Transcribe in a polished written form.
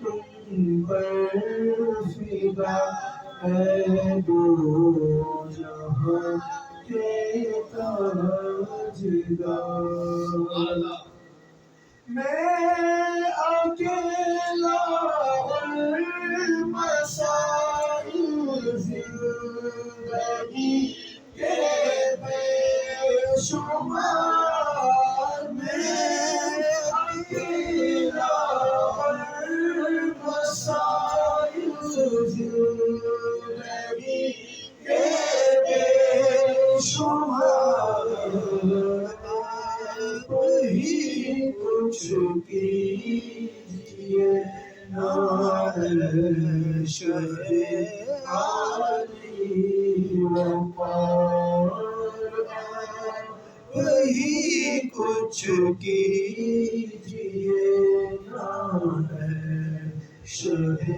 तुम पर फिदा है दो जहां के ताजदार मैं अकेला और मसाइल जिंदगी के बेशुमार मैं अकेला और मसाइल जिंदगी के बेशुमार वही कुछ कीजिए शहे आली वफार वही कुछ कीजिए शहे